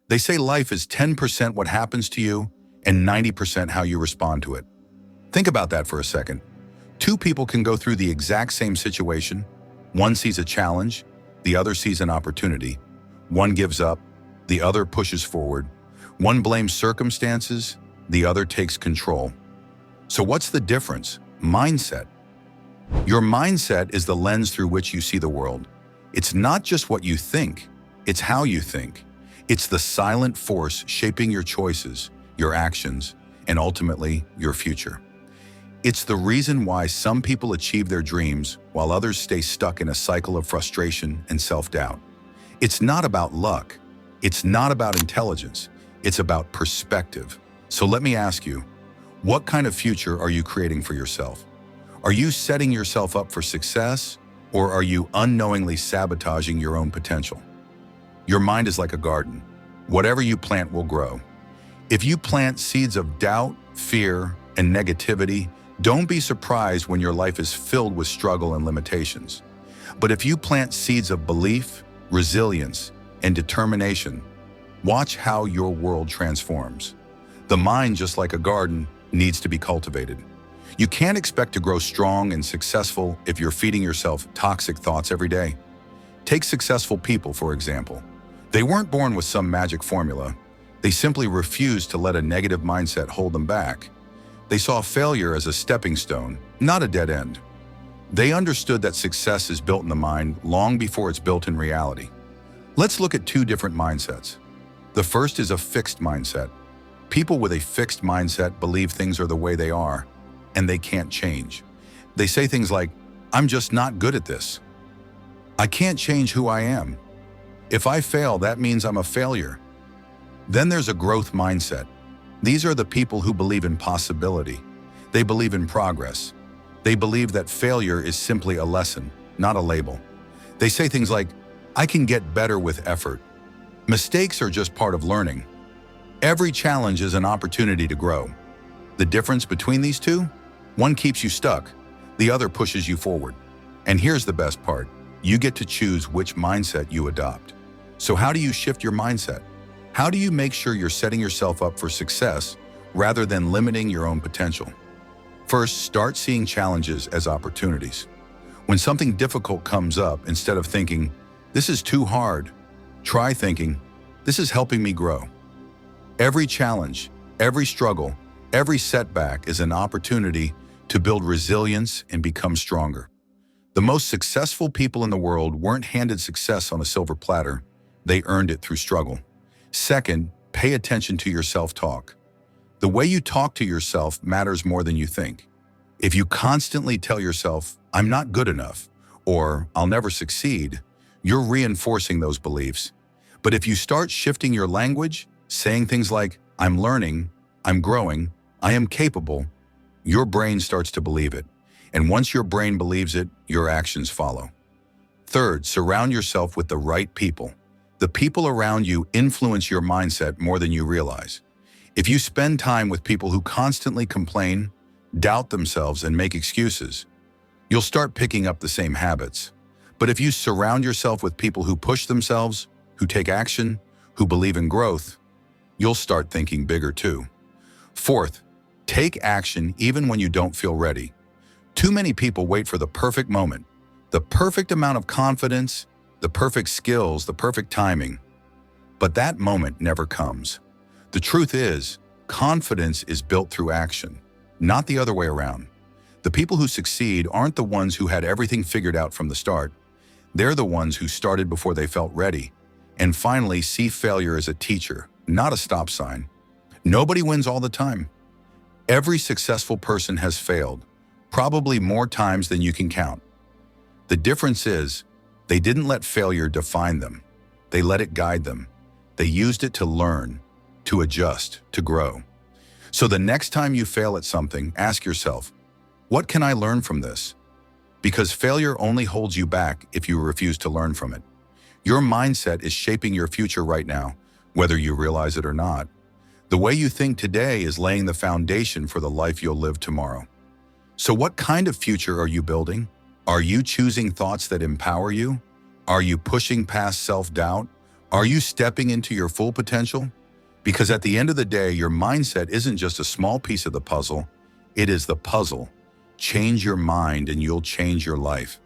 They say life is 10% what happens to you and 90% how you respond to it. Think about that for a second. Two people can go through the exact same situation. One sees a challenge, the other sees an opportunity. One gives up, the other pushes forward. One blames circumstances, the other takes control. So what's the difference? Mindset. Your mindset is the lens through which you see the world. It's not just what you think, it's how you think. It's the silent force shaping your choices, your actions, and ultimately your future. It's the reason why some people achieve their dreams while others stay stuck in a cycle of frustration and self-doubt. It's not about luck. It's not about intelligence. It's about perspective. So let me ask you, what kind of future are you creating for yourself? Are you setting yourself up for success, or are you unknowingly sabotaging your own potential? Your mind is like a garden. Whatever you plant will grow. If you plant seeds of doubt, fear, and negativity, don't be surprised when your life is filled with struggle and limitations. But if you plant seeds of belief, resilience, and determination, watch how your world transforms. The mind, just like a garden, needs to be cultivated. You can't expect to grow strong and successful if you're feeding yourself toxic thoughts every day. Take successful people, for example. They weren't born with some magic formula. They simply refused to let a negative mindset hold them back. They saw failure as a stepping stone, not a dead end. They understood that success is built in the mind long before it's built in reality. Let's look at two different mindsets. The first is a fixed mindset. People with a fixed mindset believe things are the way they are, and they can't change. They say things like, "I'm just not good at this. I can't change who I am. If I fail, that means I'm a failure." Then there's a growth mindset. These are the people who believe in possibility. They believe in progress. They believe that failure is simply a lesson, not a label. They say things like, "I can get better with effort. Mistakes are just part of learning. Every challenge is an opportunity to grow." The difference between these two? One keeps you stuck, the other pushes you forward. And here's the best part. You get to choose which mindset you adopt. So how do you shift your mindset? How do you make sure you're setting yourself up for success rather than limiting your own potential? First, start seeing challenges as opportunities. When something difficult comes up, instead of thinking, "This is too hard," try thinking, "This is helping me grow." Every challenge, every struggle, every setback is an opportunity to build resilience and become stronger. The most successful people in the world weren't handed success on a silver platter. They earned it through struggle. Second, pay attention to your self-talk. The way you talk to yourself matters more than you think. If you constantly tell yourself, "I'm not good enough," or "I'll never succeed," you're reinforcing those beliefs. But if you start shifting your language, saying things like, "I'm learning, I'm growing, I am capable," your brain starts to believe it. And once your brain believes it, your actions follow. Third, surround yourself with the right people. The people around you influence your mindset more than you realize. If you spend time with people who constantly complain, doubt themselves, and make excuses, you'll start picking up the same habits. But if you surround yourself with people who push themselves, who take action, who believe in growth, you'll start thinking bigger too. Fourth, take action even when you don't feel ready. Too many people wait for the perfect moment, the perfect amount of confidence, the perfect skills, the perfect timing. But that moment never comes. The truth is, confidence is built through action, not the other way around. The people who succeed aren't the ones who had everything figured out from the start. They're the ones who started before they felt ready, and finally see failure as a teacher, not a stop sign. Nobody wins all the time. Every successful person has failed, probably more times than you can count. The difference is, they didn't let failure define them. They let it guide them. They used it to learn, to adjust, to grow. So the next time you fail at something, ask yourself, what can I learn from this? Because failure only holds you back if you refuse to learn from it. Your mindset is shaping your future right now, whether you realize it or not. The way you think today is laying the foundation for the life you'll live tomorrow. So what kind of future are you building? Are you choosing thoughts that empower you? Are you pushing past self-doubt? Are you stepping into your full potential? Because at the end of the day, your mindset isn't just a small piece of the puzzle, it is the puzzle. Change your mind and you'll change your life.